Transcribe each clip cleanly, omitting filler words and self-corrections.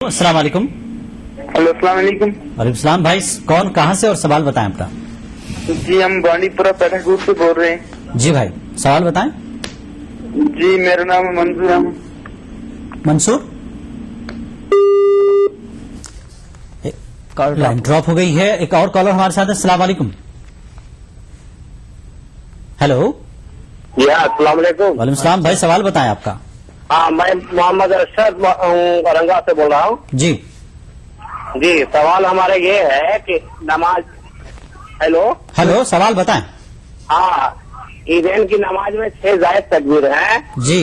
السلام علیکم. ہلو السلام علیکم. وعلیکم السلام. بھائی کون کہاں سے اور سوال بتائیں اپنا. جی ہم بانڈی پورہ پیٹھاگور سے بول رہے ہیں. جی بھائی سوال بتائیں. جی میرا نام ہے منظور احمد. منصور. لائن ڈراپ ہو گئی ہے. ایک اور کالر ہمارے ساتھ ہے. السلام علیکم. ہیلو. السلام علیکم. وعلیکم السلام. بھائی سوال بتائیں آپ کا. ہاں میں محمد ارشد اورنگا سے بول رہا ہوں. جی جی سوال ہمارا یہ ہے کہ نماز. ہیلو سوال بتائیں. ہاں عیدین کی نماز میں 6 زائد تکبیر ہیں جی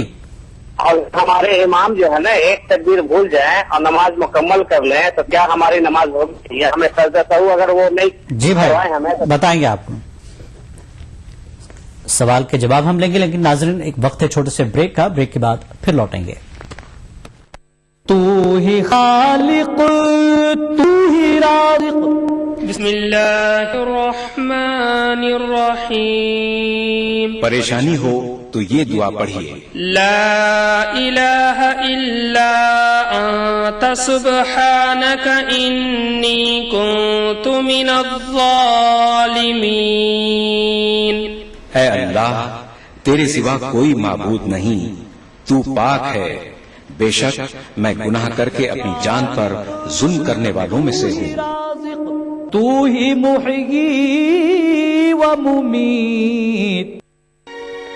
اور ہمارے امام جو ہے نا ایک تکبیر بھول جائیں اور نماز مکمل کر لیں تو کیا ہماری نماز ہوگی؟ ہمیں سجدہ سہو اگر وہ نہیں جی بھائی کروائیں ہمیں تو بتائیں گے آپ کو. سوال کے جواب ہم لیں گے لیکن ناظرین ایک وقت ہے چھوٹے سے بریک کا. بریک کے بعد پھر لوٹیں گے. تو ہی خالق تو ہی رازق. بسم اللہ الرحمن الرحیم. پریشانی ہو تو یہ دعا پڑھیے. لا الہ الا انت سبحانک انی کنت من الظالمین. اے اللہ تیرے سوا کوئی معبود نہیں، تو پاک ہے، بے شک میں گناہ کر کے اپنی جان پر ظلم کرنے والوں میں سے ہوں. تو ہی محیی و ممیت.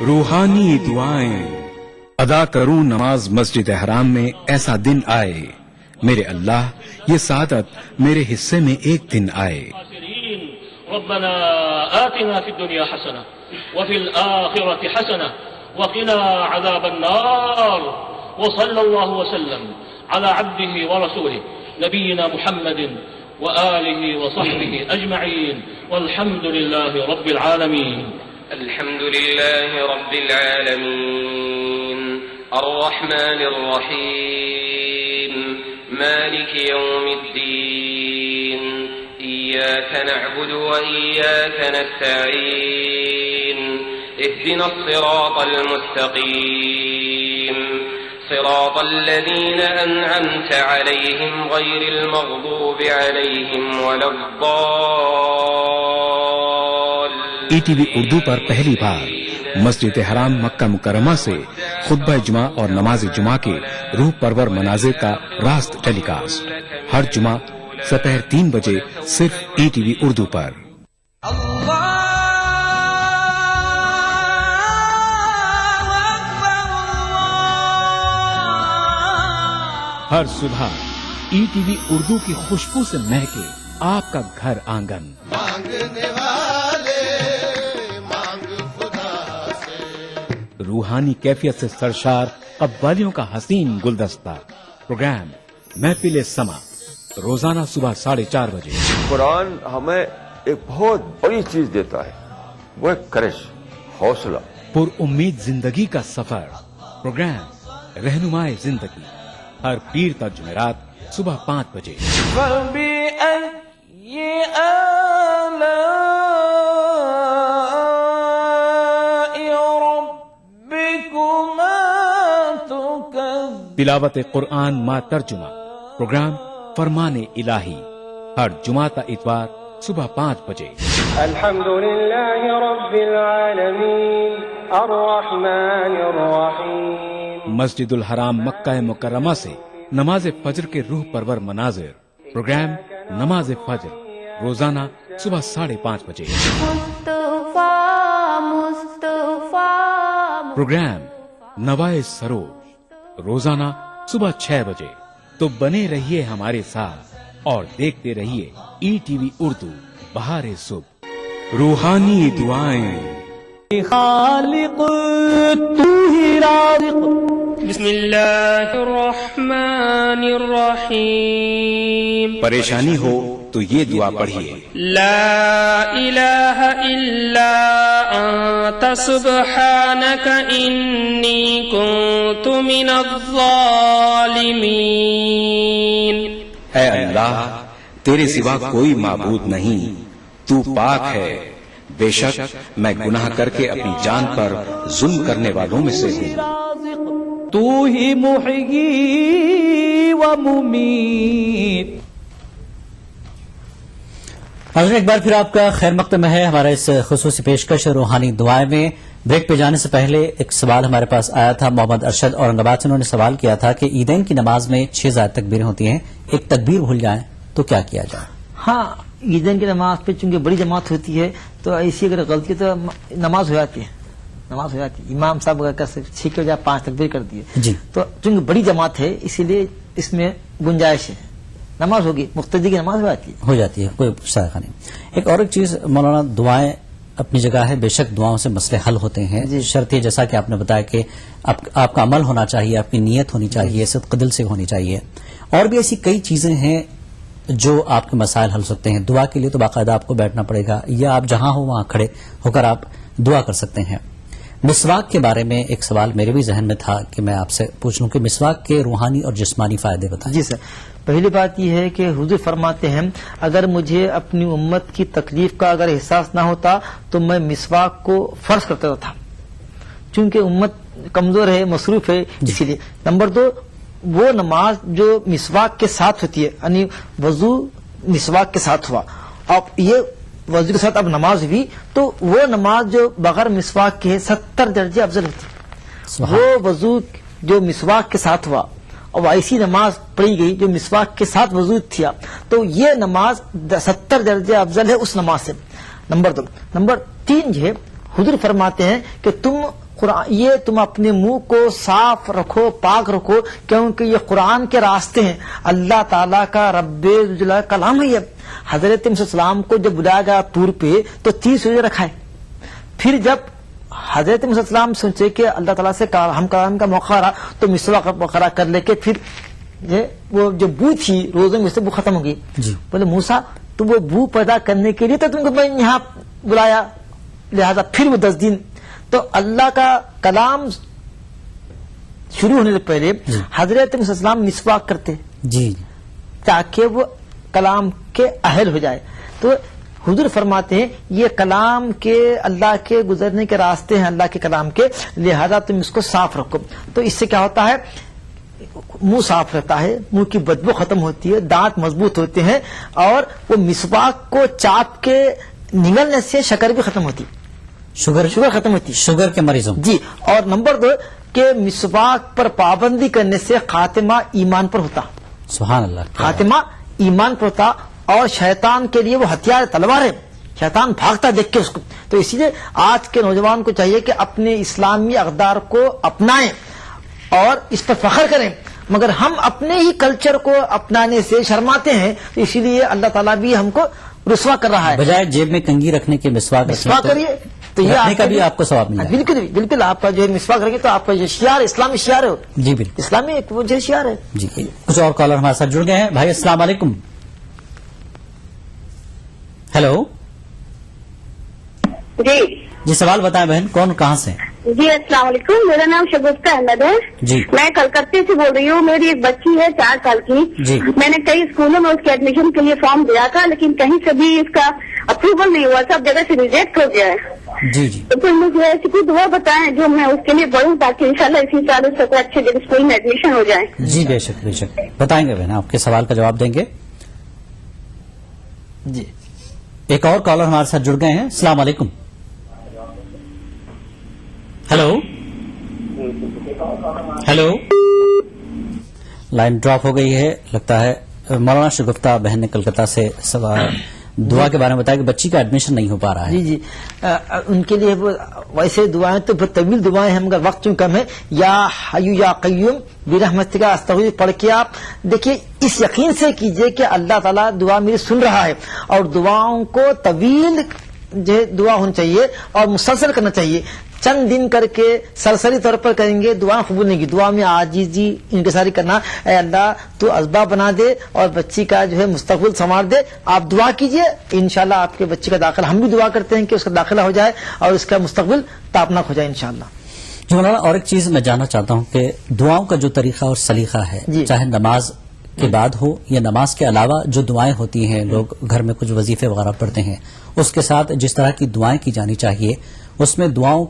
روحانی دعائیں ادا کروں نماز مسجد حرام میں ایسا دن آئے، میرے اللہ یہ سعادت میرے حصے میں ایک دن آئے. ربنا آتنا في الدنيا حسنة وفي الآخرة حسنة وقنا عذاب النار. وصلى الله وسلم على عبده ورسوله نبينا محمد وآله وصحبه أجمعين والحمد لله رب العالمين. الحمد لله رب العالمين الرحمن الرحيم مالك يوم الدين إياك نعبد وإياك نستعين اهدنا الصراط المستقيم صراط الذين أنعمت عليهم غير المغضوب عليهم ولا الضالين. ای ٹی وی اردو پر پہلی بار مسجد حرام مکہ مکرمہ سے خطبہ جمعہ اور نماز جمعہ کے روح پرور مناظر کا راست ٹیلی کاسٹ ہر جمعہ دوپہر 3 بجے صرف ای ٹی وی اردو پر. ہر صبح ای ٹی وی اردو کی خوشبو سے مہکے آپ کا گھر آنگن. روحانی کیفیت سے سرشار قوالیوں کا حسین گلدستہ پروگرام محفل سما روزانہ صبح 4:30 بجے. قرآن ہمیں ایک بہت بڑی چیز دیتا ہے، وہ ایک کرش، حوصلہ. پر امید زندگی کا سفر پروگرام رہنمائے زندگی ہر پیر تا جمعرات صبح 5 بجے. تلاوت قرآن ما ترجمہ پروگرام فرمان الہی ہر جمعہ تا اتوار صبح 5 بجے. الحمد للہ رب العالمین الرحمن الرحیم. مسجد الحرام مکہ مکرمہ سے نماز فجر کے روح پرور مناظر پروگرام نماز فجر روزانہ صبح 5:30 بجے. پروگرام نوائے سروج روزانہ صبح 6 بجے. تو بنے رہیے ہمارے ساتھ اور دیکھتے رہیے ای ٹی وی اردو بہار صبح. روحانی دعائیں خالق تو ہی رازق. بسم اللہ الرحمن الرحیم. پریشانی ہو تو یہ دعا پڑھیے. لا الہ الا انت سبحانک انی کنت من الظالمین. اے اللہ تیرے سوا کوئی معبود نہیں، تو پاک ہے، بے شک میں گناہ کر کے اپنی جان پر ظلم کرنے والوں میں سے ہوں. تو ہی محیی و ممیت. حضرت ایک بار پھر آپ کا خیر مقدم ہے ہمارا اس خصوصی پیشکش روحانی دعائیں میں. بریک پہ جانے سے پہلے ایک سوال ہمارے پاس آیا تھا. محمد ارشد اورنگ آباد سے انہوں نے سوال کیا تھا کہ عیدین کی نماز میں 6 زائد تکبیریں ہوتی ہیں, ایک تکبیر بھول جائیں تو کیا کیا جائے؟ ہاں, عیدین کی نماز پہ چونکہ بڑی جماعت ہوتی ہے تو ایسی اگر غلطی تو نماز ہو جاتی ہے. امام صاحب اگر 6 کے بجائے 5 تکبیر کر دیے جی, تو چونکہ بڑی جماعت ہے اسی لیے اس میں گنجائش ہے, نماز ہوگی, مقتدی کی نماز ہو جاتی ہے, کوئی شائقہ نہیں. ایک اور ایک چیز مولانا, دعائیں اپنی جگہ ہے, بے شک دعاؤں سے مسئلے حل ہوتے ہیں. شرط یہ جیسا کہ آپ نے بتایا کہ آپ کا عمل ہونا چاہیے, آپ کی نیت ہونی چاہیے, صدق دل سے ہونی چاہیے. اور بھی ایسی کئی چیزیں ہیں جو آپ کے مسائل حل سکتے ہیں. دعا کے لیے تو باقاعدہ آپ کو بیٹھنا پڑے گا, یا آپ جہاں ہو وہاں کھڑے ہو کر آپ دعا کر سکتے ہیں. مسواک کے بارے میں ایک سوال میرے بھی ذہن میں تھا کہ میں آپ سے پوچھ لوں کہ مسواک کے روحانی اور جسمانی فائدے بتائیں. جی سر, پہلی بات یہ ہے کہ حضور فرماتے ہیں اگر مجھے اپنی امت کی تکلیف کا اگر احساس نہ ہوتا تو میں مسواک کو فرض کرتا تھا, چونکہ امت کمزور ہے, مصروف ہے, اسی لیے. نمبر 2, وہ نماز جو مسواک کے ساتھ ہوتی ہے, یعنی وضو مسواک کے ساتھ ہوا, اب یہ وضو کے ساتھ اب نماز ہوئی تو وہ نماز جو بغیر مسواک کے 70 درجے افضل ہوتی. وہ وضو جو مسواک کے ساتھ ہوا اور ایسی نماز پڑھی گئی جو مسواک کے ساتھ وضو تھا تو یہ نماز 70 درجے افضل ہے اس نماز سے. نمبر 2. نمبر 3 جو ہے حضور فرماتے ہیں کہ تم اپنے منہ کو صاف رکھو, پاک رکھو, کیونکہ یہ قرآن کے راستے ہیں, اللہ تعالیٰ کا رب کلام ہے. یہ حضرت علیہ السلام کو جب بلایا گیا طور پہ تو 30 روزے رکھا ہے. پھر جب حضرت علیہ السلام سوچے کہ اللہ تعالیٰ سے ہم کلام کا موقع رہا تو مسواک وغیرہ کر لے کے پھر وہ جو بو تھی روزوں میں سے وہ ختم ہو گئی. بولے موسیٰ تو وہ بو پیدا کرنے کے لیے تو تم کو میں یہاں بلایا, لہذا پھر وہ 10 دن. تو اللہ کا کلام شروع ہونے سے پہلے حضرت علیہ السلام مسواک کرتے جی تاکہ وہ کلام کے اہل ہو جائے. تو حضور فرماتے ہیں یہ کلام کے اللہ کے گزرنے کے راستے ہیں, اللہ کے کلام کے, لہذا تم اس کو صاف رکھو. تو اس سے کیا ہوتا ہے, منہ صاف رہتا ہے, منہ کی بدبو ختم ہوتی ہے, دانت مضبوط ہوتے ہیں, اور وہ مسواک کو چاپ کے نگلنے سے شکر بھی ختم ہوتی, شوگر ختم ہوتی, شوگر کے مریضوں. جی. اور نمبر 2 کہ مسواک پر پابندی کرنے سے خاتمہ ایمان پر ہوتا. سبحان اللہ. خاتمہ ایمان پر ہوتا, اور شیطان کے لیے وہ ہتھیار تلوار ہے, شیطان بھاگتا دیکھ کے اس کو. تو اسی لیے آج کے نوجوان کو چاہیے کہ اپنے اسلامی اقدار کو اپنائیں اور اس پر فخر کریں, مگر ہم اپنے ہی کلچر کو اپنانے سے شرماتے ہیں. تو اسی لیے اللہ تعالیٰ بھی ہم کو رسوا کر رہا ہے. بجائے جیب میں کنگھی رکھنے کے مسواک کریے تو یہ کا بھی آپ کو ثواب ملے. بالکل آپ کا جو ہے مسواک رکھیے تو آپ کا یہ شعار اسلامی شعار ہے. جی بالکل اسلامی ایک وہ جو شعار ہے. جی. کچھ اور کالر ہمارے ساتھ جڑ گئے ہیں. بھائی السلام علیکم. ہیلو. جی سوال بتائیں بہن, کون کہاں سے؟ جی السلام علیکم, میرا نام شگفتہ احمد ہے. جی میں کلکتے سے بول رہی ہوں. میری ایک بچی ہے 4 سال کی. جی میں نے کئی اسکولوں میں اس کے ایڈمیشن کے لیے فارم دیا تھا, لیکن کہیں سے بھی اس کا اپروول نہیں ہوا, سب جگہ سے ریجیکٹ ہو گیا ہے. جی جی. تو مجھے ایسی کوئی دعا بتائیں جو میں اس کے لیے پڑھوں تاکہ انشاءاللہ اسی سال اس کو اچھے جگہ اسکول میں ایڈمیشن ہو جائے. جی بے شک بتائیں گے بہن, آپ کے سوال کا جواب دیں گے. جی. ایک اور کالر ہمارے ساتھ جڑ گئے ہیں. السلام علیکم. ہیلو. لائن ڈراپ ہو گئی ہے لگتا ہے. مولانا شگفتہ بہن نے کلکتہ سے سوال دعا کے بارے میں بتایا کہ بچی کا ایڈمیشن نہیں ہو پا رہا ہے. جی ان کے لیے ویسے دعائیں تو بہت طویل دعائیں ہیں, مگر وقت چون کم ہے. یا حیو یا قیوم برحمتک استغیث پڑھ کے آپ دیکھیے, اس یقین سے کیجئے کہ اللہ تعالیٰ دعا میری سن رہا ہے, اور دعاؤں کو طویل جو دعا ہونی چاہیے اور مسلسل کرنا چاہیے. چند دن کر کے سرسری طور پر کریں گے دعا قبول نہیں کی. دعا میں عاجزی انکساری کرنا, اے اللہ تو اسباب بنا دے اور بچی کا جو ہے مستقبل سنوار دے. آپ دعا کیجئے, انشاءاللہ آپ کے بچی کا داخلہ, ہم بھی دعا کرتے ہیں کہ اس کا داخلہ ہو جائے اور اس کا مستقبل تابناک ہو جائے انشاءاللہ. جی مولانا, اور ایک چیز میں جاننا چاہتا ہوں کہ دعاؤں کا جو طریقہ اور سلیقہ ہے, چاہے نماز کے بعد ہو یا نماز کے علاوہ جو دعائیں ہوتی ہیں, لوگ گھر میں کچھ وظیفے وغیرہ پڑھتے ہیں, اس کے ساتھ جس طرح کی دعائیں کی جانی چاہیے, اس میں دعاؤں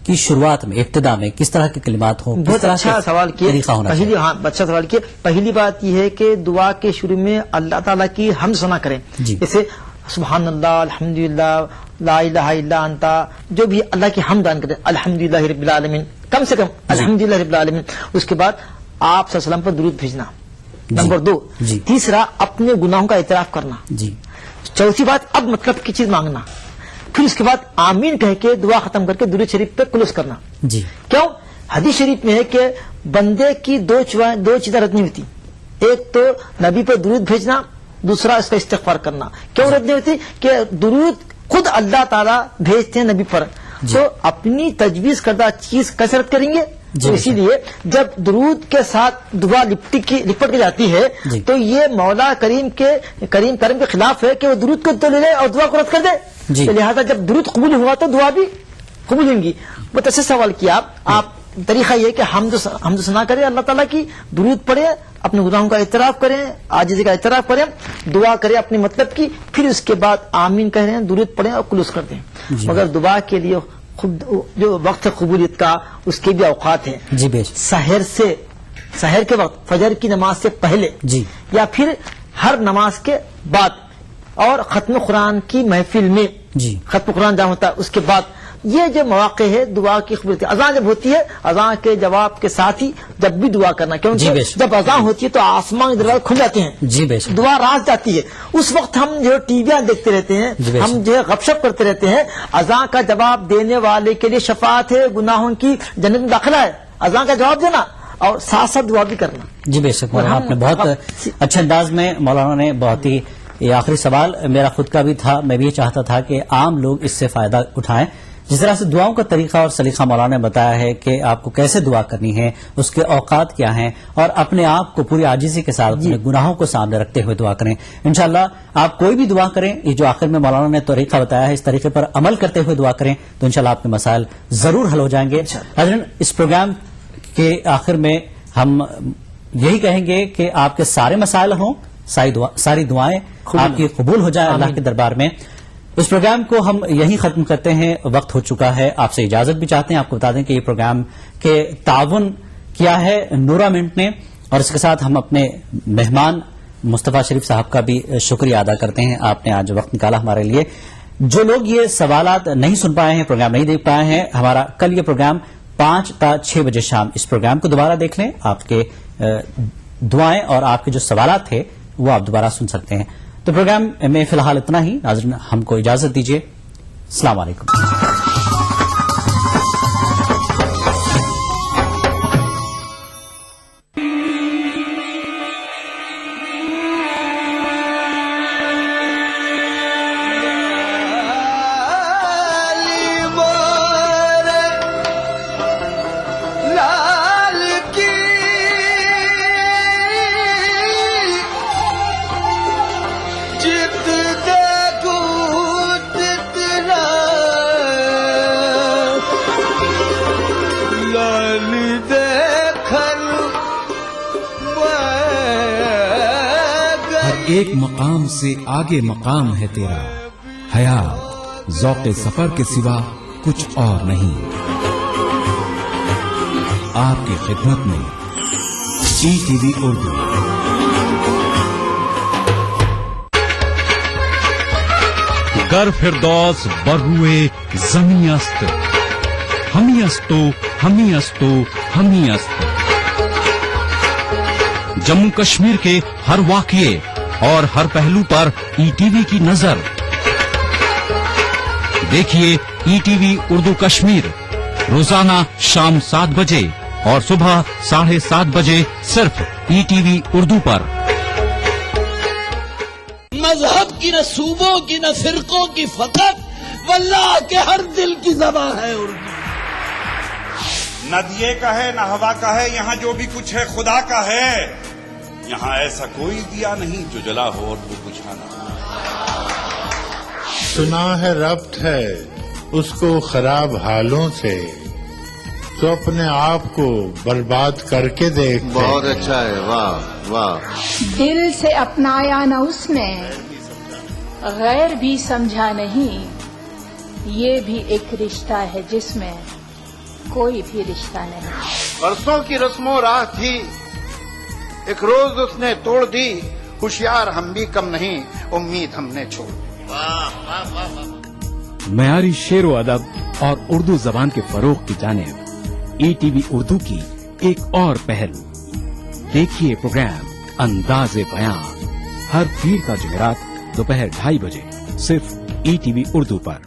کی شروعات میں ابتدا میں کس طرح کے کلمات ہوں؟ بہت اچھا سوال کیا. اچھا سوال کیا. پہلی بات یہ ہے کہ دعا کے شروع میں اللہ تعالیٰ کی حمد ثنا کریں. جیسے سبحان اللہ، الحمدللہ، لا الہ الا انت، جو بھی اللہ کی حمد بیان کریں. الحمدللہ رب العالمین، کم سے کم الحمدللہ رب العالمین. اس کے بعد آپ صلی اللہ علیہ وسلم پر درود بھیجنا. نمبر 2. تیسرا اپنے گناہوں کا اعتراف کرنا. چوتھی بات اب مطلب کی چیز مانگنا. پھر اس کے بعد آمین کہہ کے دعا ختم کر کے درود شریف پہ کلوز کرنا. کیوں؟ حدیث شریف میں ہے کہ بندے کی دو چیزیں رد نہیں ہوتی. ایک تو نبی پہ درود بھیجنا، دوسرا اس کا استغفار کرنا. کیوں رد نہیں ہوتی؟ کہ درود خود اللہ تعالیٰ بھیجتے ہیں نبی پر. تو اپنی تجویز کردہ چیز کیسے رد کریں گے؟ تو اسی لیے جب درود کے ساتھ دعا لپٹ کے جاتی ہے تو یہ مولا کریم کرم کے خلاف ہے کہ وہ درود کو تو لے لے اور دعا کو رد کر دے. تو لہٰذا جب درود قبول ہوا تو دعا بھی قبول ہوں گی. بہت اچھا سوال کیا آپ. طریقہ یہ کہ حمد ثنا کریں اللہ تعالیٰ کی، درود پڑھیں، اپنے گناہوں کا اعتراف کریں، عاجزی کا اعتراف کریں، دعا کریں اپنے مطلب کی، پھر اس کے بعد آمین کہہ رہے ہیں، درود پڑھیں اور کلوز کر دیں. مگر دعا کے لیے خود جو وقت قبولیت کا اس کے بھی اوقات ہیں. سحر کے وقت، فجر کی نماز سے پہلے یا پھر ہر نماز کے بعد، اور ختم قرآن کی محفل میں ختم قرآن جہاں ہوتا ہے اس کے بعد. یہ جو مواقع ہے دعا کی قبولیت. اذان جب ہوتی ہے، اذان کے جواب کے ساتھ ہی جب بھی دعا کرنا، کیونکہ جب اذان ہوتی ہے تو آسمان کے دروازے کھل جاتے ہیں، دعا راز جاتی ہے. اس وقت ہم جو ٹی ویاں دیکھتے رہتے ہیں، ہم جو ہے غپ شپ کرتے رہتے ہیں. اذان کا جواب دینے والے کے لیے شفاعت ہے، گناہوں کی جنت میں داخلہ ہے. اذان کا جواب دینا اور ساتھ ساتھ دعا بھی کرنا. جی بے شک مولانا، آپ نے بہت اچھے انداز میں مولانا نے بہت ہی. یہ آخری سوال میرا خود کا بھی تھا، میں بھی یہ چاہتا تھا کہ عام لوگ اس سے فائدہ اٹھائیں. جس طرح سے دعاؤں کا طریقہ اور سلیقہ مولانا نے بتایا ہے کہ آپ کو کیسے دعا کرنی ہے، اس کے اوقات کیا ہیں، اور اپنے آپ کو پوری عاجزی کے ساتھ اپنے گناہوں کو سامنے رکھتے ہوئے دعا کریں. انشاءاللہ آپ کوئی بھی دعا کریں، یہ جو آخر میں مولانا نے طریقہ بتایا ہے اس طریقے پر عمل کرتے ہوئے دعا کریں تو انشاءاللہ آپ کے مسائل ضرور حل ہو جائیں گے. حضرت اس پروگرام کے آخر میں ہم یہی کہیں گے کہ آپ کے سارے مسائل ہوں، ساری دعائیں آپ کی قبول ہو جائیں اللہ کے دربار میں. اس پروگرام کو ہم یہیں ختم کرتے ہیں، وقت ہو چکا ہے. آپ سے اجازت بھی چاہتے ہیں. آپ کو بتا دیں کہ یہ پروگرام کے تعاون کیا ہے نورا منٹ نے، اور اس کے ساتھ ہم اپنے مہمان مصطفیٰ شریف صاحب کا بھی شکریہ ادا کرتے ہیں. آپ نے آج وقت نکالا ہمارے لیے. جو لوگ یہ سوالات نہیں سن پائے ہیں، پروگرام نہیں دیکھ پائے ہیں، ہمارا کل یہ پروگرام 5 تا 6 بجے شام اس پروگرام کو دوبارہ دیکھ لیں. آپ کے دعائیں اور آپ کے جو سوالات تھے وہ آپ دوبارہ سن سکتے ہیں. تو پروگرام میں فی الحال اتنا ہی. ناظرین ہم کو اجازت دیجیے. السلام علیکم. ایک مقام سے آگے مقام ہے تیرا، حیات ذوق سفر کے سوا کچھ اور نہیں. آپ کی خدمت میں ETV اردو. گر فردوس بروئے زمیں است، ہمی استو ہمی استو ہمی است. جموں کشمیر کے ہر واقعے اور ہر پہلو پر ETV کی نظر. دیکھیے ETV اردو کشمیر روزانہ شام 7 بجے اور صبح 7:30 بجے صرف ETV اردو پر. مذہب کی نہ صوبوں کی نہ فرقوں کی فقط، واللہ کے ہر دل کی زبان ہے اردو. نہ دیے کا ہے نہ ہوا کا ہے، یہاں جو بھی کچھ ہے خدا کا ہے. یہاں ایسا کوئی دیا نہیں جو جلا ہو اور وہ بجھا نہ ہو. سنا ہے ربط ہے اس کو خراب حالوں سے، تو اپنے آپ کو برباد کر کے دیکھ. بہت اچھا ہے، واہ واہ. دل سے اپنایا نہ اس نے، غیر بھی سمجھا نہیں، یہ بھی ایک رشتہ ہے جس میں कोई भी रिश्ता नहीं। बरसों की रस्मों राह थी, एक रोज उसने तोड़ दी, होशियार हम भी कम नहीं, उम्मीद हमने छोड़ दी। मयारी शेरो अदब और उर्दू जबान के फरोग की जानिब ETV उर्दू की एक और पहल। देखिए प्रोग्राम अंदाज़े बयां हर पीर का जुमेरात दोपहर 2:30 बजे सिर्फ ETV उर्दू पर।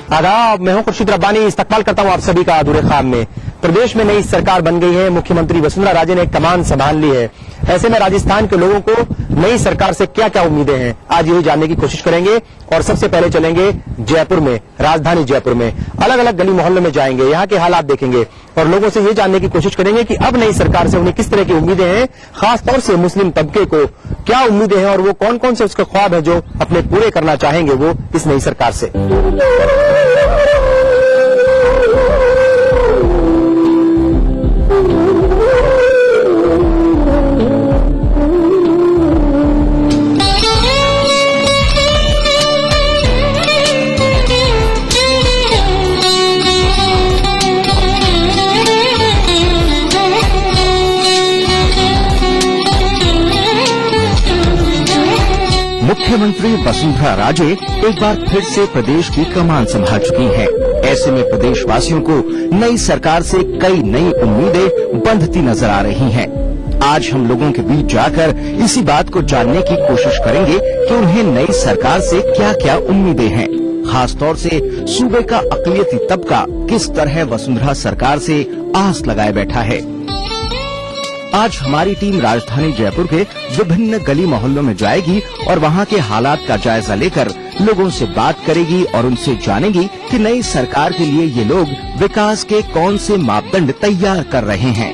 आदाब, मैं हूं खुर्शीद रब्बानी। इस्तकबाल करता हूं आप सभी का अधूरे ख्वाब में। प्रदेश में नई सरकार बन गई है, मुख्यमंत्री वसुंधरा राजे ने कमान संभाल ली है। ऐसे में राजस्थान के लोगों को नई सरकार से क्या क्या उम्मीदें हैं, आज यही जानने की कोशिश करेंगे। और सबसे पहले चलेंगे जयपुर में, राजधानी जयपुर में। अलग अलग गली मोहल्लों में जाएंगे, यहाँ के हालात देखेंगे और लोगों से ये जानने की कोशिश करेंगे कि अब नई सरकार से उन्हें किस तरह की उम्मीदें हैं, खासतौर से मुस्लिम तबके को क्या उम्मीदें हैं और वो कौन कौन से उसके ख्वाब है जो अपने पूरे करना चाहेंगे वो इस नई सरकार से। मुख्यमंत्री वसुंधरा राजे एक बार फिर से प्रदेश की कमान संभाल चुकी हैं। ऐसे में प्रदेशवासियों को नई सरकार से कई नई उम्मीदें बंधती नजर आ रही हैं। आज हम लोगों के बीच जाकर इसी बात को जानने की कोशिश करेंगे कि उन्हें नई सरकार से क्या क्या उम्मीदें हैं। खासतौर से सूबे का अक़लियती तबका किस तरह वसुंधरा सरकार से आस लगाए बैठा है। आज हमारी टीम राजधानी जयपुर के विभिन्न गली मोहल्लों में जाएगी और वहां के हालात का जायजा लेकर लोगों से बात करेगी और उनसे जानेगी कि नई सरकार के लिए ये लोग विकास के कौन से मापदंड तैयार कर रहे हैं।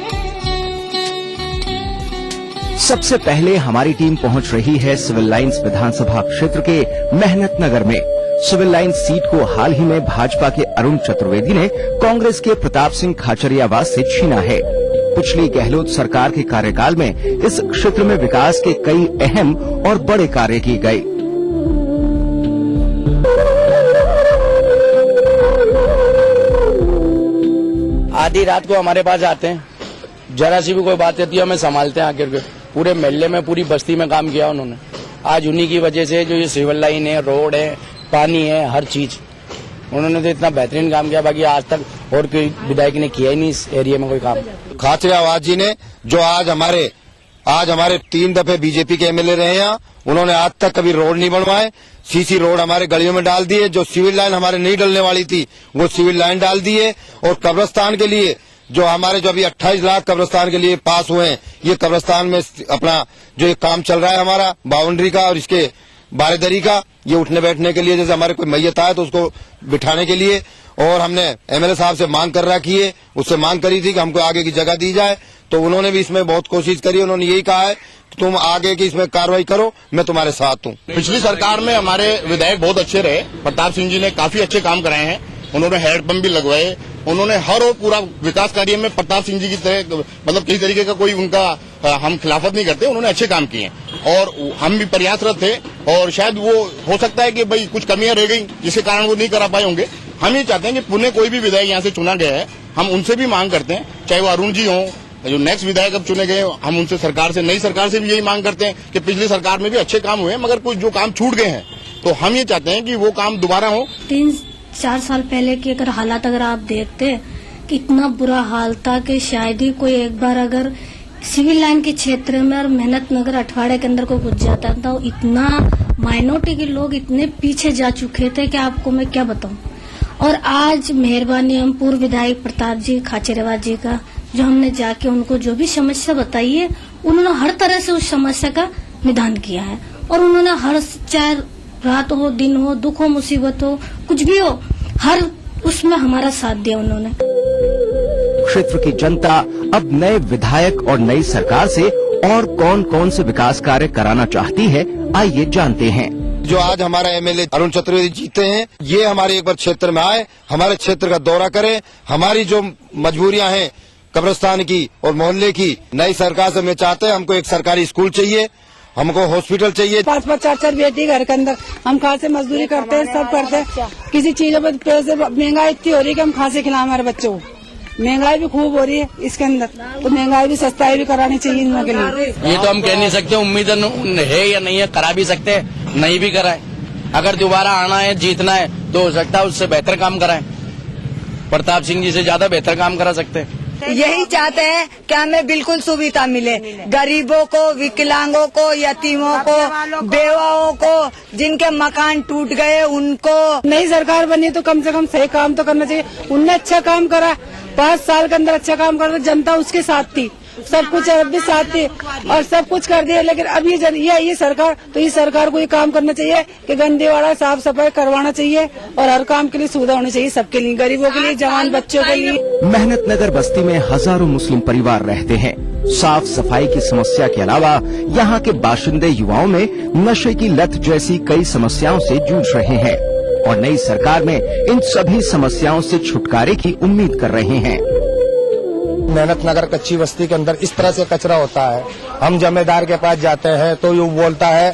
सबसे पहले हमारी टीम पहुंच रही है सिविल लाइंस विधानसभा क्षेत्र के मेहनत नगर में। सिविल लाइंस सीट को हाल ही में भाजपा के अरुण चतुर्वेदी ने कांग्रेस के प्रताप सिंह खाचरियावास से छीना है। पिछली गहलोत सरकार के कार्यकाल में इस क्षेत्र में विकास के कई अहम और बड़े कार्य किए गए। आधी रात को हमारे पास आते हैं, जरा सी भी कोई बात रहती है हमें संभालते हैं आकर के। पूरे महल्ले में, पूरी बस्ती में काम किया उन्होंने। आज उन्हीं की वजह से जो ये सिविल लाइन है, रोड है, पानी है, हर चीज उन्होंने तो इतना बेहतरीन काम किया। बाकी आज तक और कोई विधायक ने किया ही नहीं इस एरिया में कोई काम। खाचरियावास जी ने जो आज हमारे 3 दफे बीजेपी के एमएलए रहे हैं, उन्होंने आज तक कभी रोड नहीं बनवाए। सीसी रोड हमारे गलियों में डाल दिए। जो सिविल लाइन हमारे नहीं डलने वाली थी वो सिविल लाइन डाल दिए। और कब्रिस्तान के लिए जो अभी 28 लाख कब्रिस्तान के लिए पास हुए हैं, ये कब्रिस्तान में अपना जो ये काम चल रहा है हमारा बाउंड्री का और इसके बारेदरी का, ये उठने बैठने के लिए, जैसे हमारे कोई मैयत आए तो उसको बिठाने के लिए। और हमने एमएलए साहब से मांग कर रखी है, उससे मांग करी थी कि हमको आगे की जगह दी जाए, तो उन्होंने भी इसमें बहुत कोशिश करी। उन्होंने यही कहा है कि तुम आगे की इसमें कार्रवाई करो, मैं तुम्हारे साथ हूँ। पिछली सरकार में हमारे विधायक बहुत अच्छे रहे। प्रताप सिंह जी ने काफी अच्छे काम कराए हैं। उन्होंने हैंडपंप भी लगवाए। उन्होंने हर और पूरा विकास कार्य में प्रताप सिंह जी की तरह मतलब किसी तरीके का कोई उनका हम खिलाफत नहीं करते। उन्होंने अच्छे काम किए और हम भी प्रयासरत थे। और शायद वो हो सकता है कि भाई कुछ कमियां रह गई जिसके कारण वो नहीं करा पाए होंगे। हम ये चाहते हैं कि पुणे कोई भी विधायक यहाँ से चुना गया है, हम उनसे भी मांग करते हैं, चाहे वो अरुण जी हों, जो नेक्स्ट विधायक अब चुने गए, हम उनसे सरकार से, नई सरकार से भी यही मांग करते हैं कि पिछली सरकार में भी अच्छे काम हुए, मगर कुछ जो काम छूट गए हैं तो हम ये चाहते हैं कि वो काम दोबारा हो। 3-4 साल पहले की हालात अगर आप देखते कि इतना बुरा हाल था कि शायद ही कोई एक बार अगर सिविल लाइन के क्षेत्र में और मेहनत नगर अठवाड़े के अंदर को घुस जाता था, इतना माइनॉरिटी के लोग इतने पीछे जा चुके थे कि आपको मैं क्या बताऊं। और आज मेहरबानी हम पूर्व विधायक प्रताप जी खाचरियावास जी का, जो हमने जाके उनको जो भी समस्या बताई है, उन्होंने हर तरह से उस समस्या का निदान किया है। और उन्होंने हर, चाहे रात हो, दिन हो, दुख हो, मुसीबत हो, कुछ भी हो, हर उसमें हमारा साथ दिया उन्होंने। क्षेत्र की जनता अब नए विधायक और नई सरकार से और कौन कौन से विकास कार्य कराना चाहती है, आइए जानते हैं। जो आज हमारा एमएलए अरुण चतुर्वेदी जीते हैं, ये हमारे एक बार क्षेत्र में आए, हमारे क्षेत्र का दौरा करें, हमारी जो मजबूरियां हैं कब्रिस्तान की और मोहल्ले की, नई सरकार से मैं चाहते हैं हमको एक सरकारी स्कूल चाहिए, हमको हॉस्पिटल चाहिए। 5-5 4-4 बेटी घर के अंदर, हम कहाँ से मजदूरी करते हैं, सब करते हैं, किसी चीजों पर पैसे, महंगाई इतनी हो रही है कि हम कहाँ से खिलाएं हमारे बच्चों को। महंगाई भी खूब हो रही है इसके अंदर, तो महंगाई भी सस्ताई भी करानी चाहिए इन लोगों के लिए। ये तो हम कह नहीं सकते, उम्मीद है या नहीं है, करा भी सकते हैं, नहीं भी कराए। अगर दोबारा आना है, जीतना है, तो हो सकता है उससे बेहतर काम कराएं। प्रताप सिंह जी से ज्यादा बेहतर काम करा सकते हैं। यही चाहते हैं कि हमें बिल्कुल सुविधा मिले, गरीबों को, विकलांगों को, यतीमों को, बेवाओं को, जिनके मकान टूट गए उनको। नई सरकार बनी तो कम से कम सही काम तो करना चाहिए। उनने अच्छा काम करा, 5 साल के अंदर अच्छा काम करा, जनता उसके साथ थी, सब कुछ अब भी साथ थी और सब कुछ कर दिया। लेकिन अब ये सरकार, तो इस सरकार को ये काम करना चाहिए कि गंदेवाड़ा साफ सफाई करवाना चाहिए और हर काम के लिए सुविधा होनी चाहिए, सबके लिए, गरीबों के लिए, जवान बच्चों के लिए। मेहनत नगर बस्ती में हजारों मुस्लिम परिवार रहते हैं। साफ सफाई की समस्या के अलावा यहाँ के बाशिंदे युवाओं में नशे की लत जैसी कई समस्याओं से जूझ रहे हैं और नई सरकार में इन सभी समस्याओं से छुटकारे की उम्मीद कर रहे हैं। मेहनत नगर कच्ची बस्ती के अंदर इस तरह से कचरा होता है, हम जमींदार के पास जाते हैं तो ये बोलता है,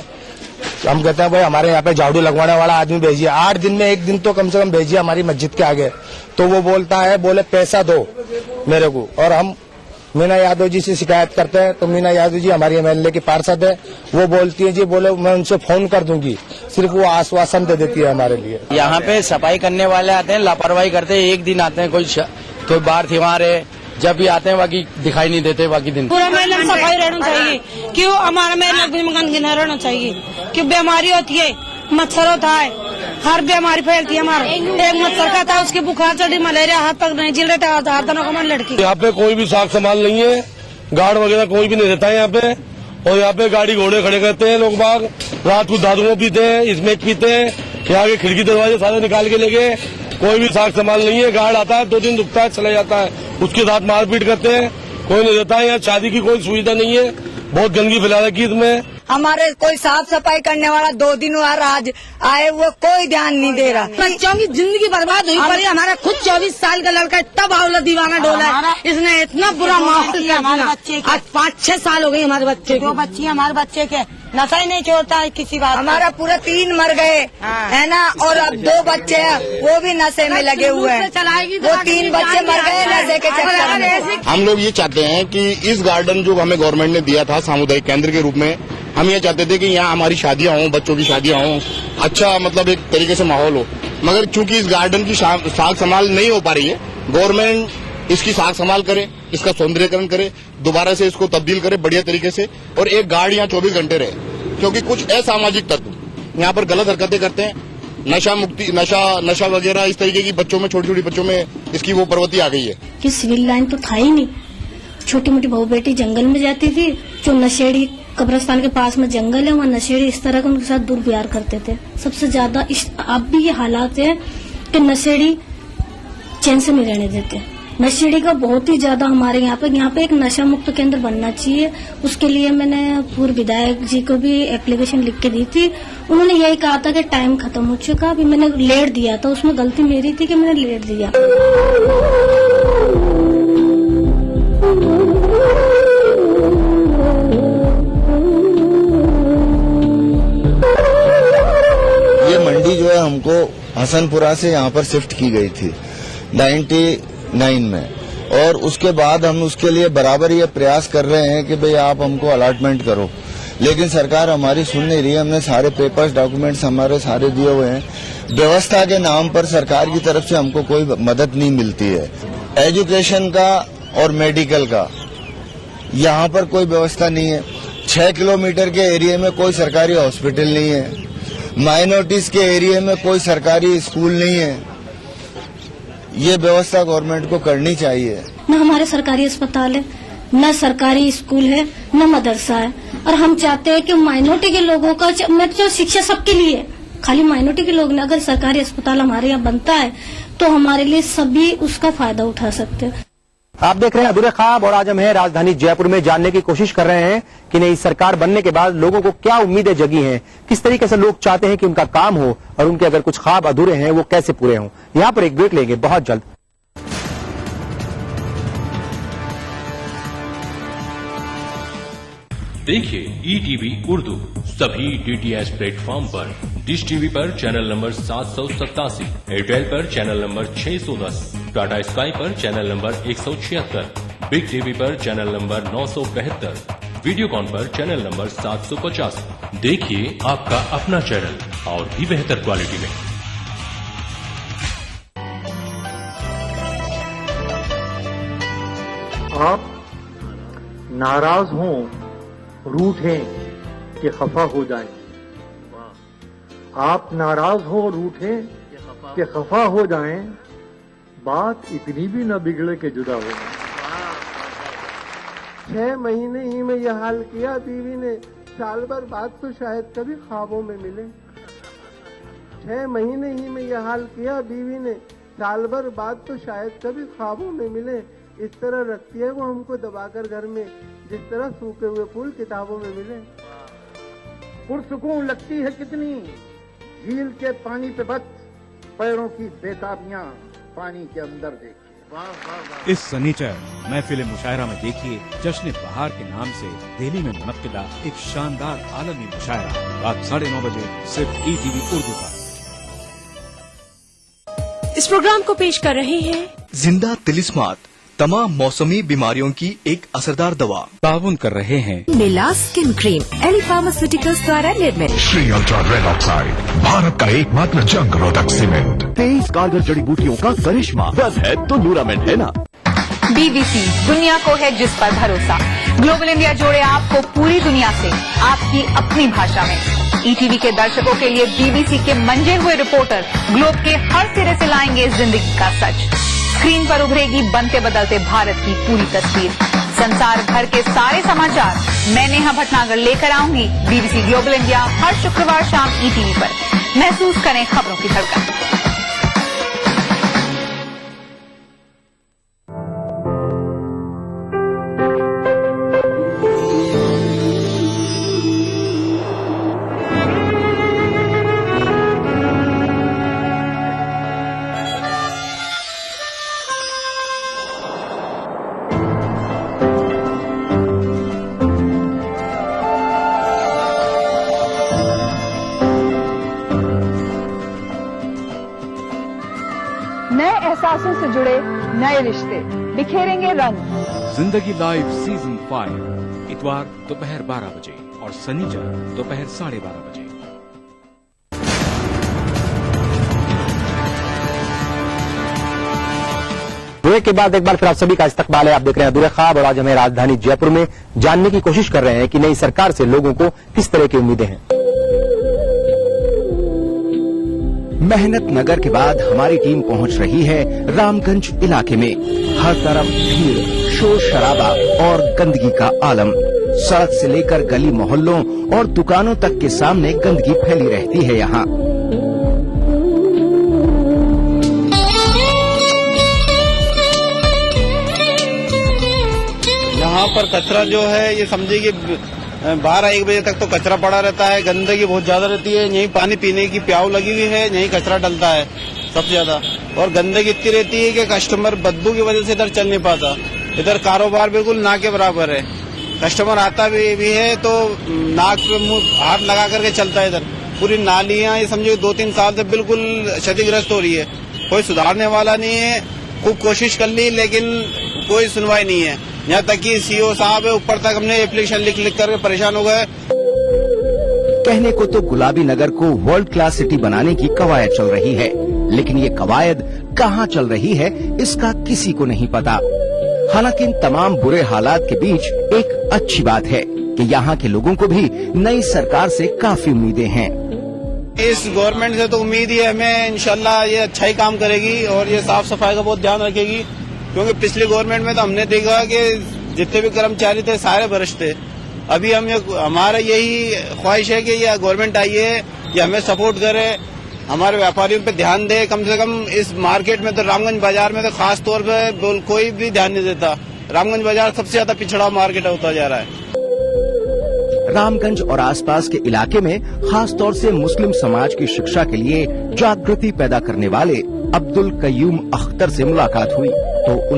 हम कहते हैं भाई हमारे यहाँ पे झाड़ू लगवाने वाला आदमी भेजिए, 8 दिन में 1 दिन तो कम से कम भेजिए हमारी मस्जिद के आगे। तो वो बोलता है, बोले पैसा दो मेरे को, और हम मीना यादव जी से शिकायत करते हैं तो मीना यादव जी हमारी एमएलए की पार्षद है, वो बोलती है जी, बोले मैं उनसे फोन कर दूंगी, सिर्फ वो आश्वासन दे देती है हमारे लिए। यहाँ पे सफाई करने वाले आते हैं, लापरवाही करते हैं, 1 दिन आते हैं, कोई बार त्योहार है, जब भी आते हैं बाकी दिखाई नहीं देते, बाकी दिन पूरा महीना सफाई रहना चाहिए, क्यों हमारा महीना में गंदगी न रहना चाहिए, क्यों बीमारी होती है, मच्छर होता है, हर बीमारी फैलती है। हमारा एक मच्छर का था, उसकी बुखार चढ़ी, मलेरिया, हाथ पग नहीं झिल रहे, हर दिनों को मन लड़की। यहाँ पे कोई भी साग सामान नहीं है, गार्ड वगैरह कोई भी नहीं रहता है यहाँ पे, और यहाँ पे गाड़ी घोड़े खड़े करते हैं लोग बाग, रात को दारुओं पीते हैं, स्मैक पीते हैं, यहाँ के खिड़की दरवाजे सारे निकाल के लेके, कोई भी साग सामान नहीं है, गार्ड आता है 2 दिन रुकता है चला जाता है, उसके साथ मारपीट करते हैं, कोई नहीं रहता है। यहाँ शादी की कोई सुविधा नहीं है, बहुत गंदगी फैला रखी इसमें। हमारे कोई साफ सफाई करने वाला 2 दिन हुआ आज आए, वो कोई ध्यान नहीं दे रहा। बच्चों की जिंदगी बर्बाद हुई पड़ी। हमारा खुद 24 साल का लड़का इतना बावला दीवाना डोला है, इसने इतना बुरा माहौल किया। आज 5-6 साल हो गई हमारे बच्चे, 2 बच्ची हमारे बच्चे के, नशा ही नहीं छोड़ता है किसी बात। हमारा पूरा 3 मर गए है ना, और अब 2 बच्चे हैं वो भी नशे में लगे हुए हैं, वो 3 बच्चे मर गए नशे के चक्कर में। हम लोग ये चाहते हैं कि इस गार्डन जो हमें गवर्नमेंट ने दिया था सामुदायिक केंद्र के रूप में, हम ये चाहते थे कि यहाँ हमारी शादियां हों, बच्चों की शादियां हों, अच्छा मतलब एक तरीके से माहौल हो। मगर चूंकि इस गार्डन की साग संभाल नहीं हो पा रही है, गवर्नमेंट इसकी साग संभाल करे, इसका सौंदर्यकरण करे, दोबारा से इसको तब्दील करे बढ़िया तरीके से, और एक गार्ड यहाँ 24 घंटे रहे, क्योंकि कुछ असामाजिक तत्व यहाँ पर गलत हरकतें करते हैं, नशा वगैरह इस तरीके की बच्चों में, छोटी छोटी बच्चों में इसकी वो प्रवृत्ति आ गई है। कि सिविल लाइन तो था ही नहीं, छोटी मोटी बहू बेटी जंगल में जाती थी, जो नशेड़ी कब्रिस्तान के पास में जंगल है, वहाँ नशेड़ी इस तरह के उनके साथ दुर्व्यवहार करते थे। सबसे ज्यादा अब भी ये हालात है कि नशेड़ी चैन से नहीं रहने देते। नशेड़ी का बहुत ही ज्यादा हमारे यहाँ पे एक नशा मुक्त केंद्र बनना चाहिए। उसके लिए मैंने पूर्व विधायक जी को भी एप्लीकेशन लिख के दी थी। उन्होंने यही कहा था कि टाइम खत्म हो चुका, अभी मैंने लेट दिया था, उसमें गलती मेरी थी कि मैंने लेट दिया। ये मंडी जो है हमको हसनपुरा से यहाँ पर शिफ्ट की गई थी 99 में, और उसके बाद हम उसके लिए बराबर ये प्रयास कर रहे हैं कि भाई आप हमको अलॉटमेंट करो, लेकिन सरकार हमारी सुन नहीं रही है। हमने सारे पेपर्स डॉक्यूमेंट्स हमारे सारे दिए हुए हैं, व्यवस्था के नाम पर सरकार की तरफ से हमको कोई मदद नहीं मिलती है। एजुकेशन का और मेडिकल का यहाँ पर कोई व्यवस्था नहीं है। 6 किलोमीटर के एरिया में कोई सरकारी हॉस्पिटल नहीं है, माइनॉरिटीज के एरिया में कोई सरकारी स्कूल नहीं है। ये व्यवस्था गवर्नमेंट को करनी चाहिए। न हमारे सरकारी अस्पताल है, न सरकारी स्कूल है, न मदरसा है, और हम चाहते हैं कि माइनॉरिटी के लोगों का जो शिक्षा सबके लिए, खाली माइनॉरिटी के लोग ने, अगर सरकारी अस्पताल हमारे यहाँ बनता है तो हमारे लिए सभी उसका फायदा उठा सकते हैं। आप देख रहे हैं अधूरे ख्वाब और आज हम हैं राजधानी जयपुर में जानने की कोशिश कर रहे हैं कि नई सरकार बनने के बाद लोगों को क्या उम्मीदें जगी हैं, किस तरीके से लोग चाहते हैं कि उनका काम हो और उनके अगर कुछ ख्वाब अधूरे हैं वो कैसे पूरे हों। यहाँ पर एक ब्रेक लेंगे बहुत जल्द। देखिए ETV उर्दू सभी DTH प्लेटफॉर्म पर, डिश टीवी पर चैनल नंबर 787, एयरटेल पर चैनल नंबर 610, टाटा स्काई पर चैनल नंबर 176, बिग टीवी पर चैनल नंबर 972, वीडियोकॉन पर चैनल नंबर 750। देखिए आपका अपना चैनल और भी बेहतर क्वालिटी में। आप नाराज हों, रूठें कि खफा हो जाएं। आप नाराज हो, रूठें कि खफा हो जाएं, बात इतनी भी न बिगड़े कि जुदा हो जाएं। 6 महीने ही में यह हाल किया बीवी ने, साल भर बाद तो शायद कभी ख्वाबों में मिले। 6 महीने ही में यह हाल किया बीवी ने, साल भर बाद तो शायद कभी ख्वाबों में मिले। इस तरह रखती है वो हमको दबाकर घर में, जिस तरह सूखे हुए फूल किताबों में मिले। पुरसुकून लगती है कितनी झील के पानी पे बच, पैरों की बेताबियां पानी के अंदर देखिए। इस सनीचर महफिल मुशायरा में देखिए जश्न बहार के नाम से दिल्ली में मुनक्किदा एक शानदार आलमी मुशायरा रात 9:30 बजे सिर्फ ETV उर्दू पर। इस प्रोग्राम को पेश कर रहे हैं जिंदा तिलिस्मात, तमाम मौसमी बीमारियों की एक असरदार दवा। ताउन कर रहे हैं मिला स्किन क्रीम, एली फार्मास्यूटिकल्स द्वारा निर्मित। Shri ultra red oxide, Bharat का एकमात्र जंग रोधक सीमेंट। 23 कारगर जड़ी बूटियों का करिश्मा, बस है तो न्यूरामेंट है ना। BBC, दुनिया को है जिस पर भरोसा। ग्लोबल इंडिया जोड़े आपको पूरी दुनिया से आपकी अपनी भाषा में। ETV के दर्शकों के लिए BBC के मंजे हुए रिपोर्टर ग्लोब के हर सिरे से लाएंगे जिंदगी का सच। स्क्रीन पर उभरेगी बनते बदलते भारत की पूरी तस्वीर। संसार भर के सारे समाचार मैं नेहा भटनागर लेकर आऊंगी BBC ग्लोबल इंडिया हर शुक्रवार शाम ETV पर। महसूस करें खबरों की धड़कन। एहसासों से जुड़े नए रिश्ते बिखेरेंगे रंग। जिंदगी लाइव सीजन 5 इतवार दोपहर 12 बजे और शनिवार दोपहर 12:30 बजे। ब्रेक के बाद एक बार फिर आप सभी का इस्तकबाल है। आप देख रहे हैं अधूरे ख्वाब और आज हमें राजधानी जयपुर में जानने की कोशिश कर रहे हैं कि नई सरकार से लोगों को किस तरह की उम्मीदें हैं। मेहनत नगर के बाद हमारी टीम पहुंच रही है रामगंज इलाके में। हर तरफ भीड़, शोर शराबा और गंदगी का आलम। सड़क से लेकर गली मोहल्लों और दुकानों तक के सामने गंदगी फैली रहती है। यहाँ पर कचरा जो है ये समझिए कि 12-1 बजे तक तो कचरा पड़ा रहता है। गंदगी बहुत ज्यादा रहती है। यहीं पानी पीने की प्याऊ लगी हुई है, यहीं कचरा डलता है सबसे ज्यादा। और गंदगी इतनी रहती है कि कस्टमर बदबू की वजह से इधर चल नहीं पाता। इधर कारोबार बिल्कुल ना के बराबर है। कस्टमर आता भी है तो नाक पे मुंह हाथ लगा करके चलता है। इधर पूरी नालियां ये समझो 2-3 साल से बिल्कुल क्षतिग्रस्त हो रही है। कोई सुधारने वाला नहीं है। खूब कोशिश कर ली लेकिन कोई सुनवाई नहीं है। यहाँ तक कि CO साहब है, ऊपर तक हमने एप्लीकेशन लिख करके परेशान हो गए। कहने को तो गुलाबी नगर को वर्ल्ड क्लास सिटी बनाने की कवायद चल रही है, लेकिन ये कवायद कहाँ चल रही है इसका किसी को नहीं पता। हालांकि इन तमाम बुरे हालात के बीच एक अच्छी बात है कि यहाँ के लोगों को भी नई सरकार से काफी उम्मीदें हैं। इस गवर्नमेंट से तो उम्मीद ही है हमें, इंशाल्लाह ये अच्छा ही काम करेगी और ये साफ सफाई का बहुत ध्यान रखेगी। क्योंकि पिछली गवर्नमेंट में तो हमने देखा कि जितने भी कर्मचारी थे सारे भ्रष्ट थे। अभी हमारा यही ख्वाहिश है कि ये गवर्नमेंट आई है, ये हमें सपोर्ट करे हमारे व्यापारियों पे ध्यान दे, कम से कम इस मार्केट में तो रामगंज बाजार में तो खास तौर पे कोई भी ध्यान नहीं देता। रामगंज बाजार सबसे ज्यादा पिछड़ा मार्केट होता जा रहा है। रामगंज और आसपास के इलाके में खास तौर से मुस्लिम समाज की शिक्षा के लिए जागृति पैदा करने वाले अब्दुल कयूम अख्तर से मुलाकात हुई तो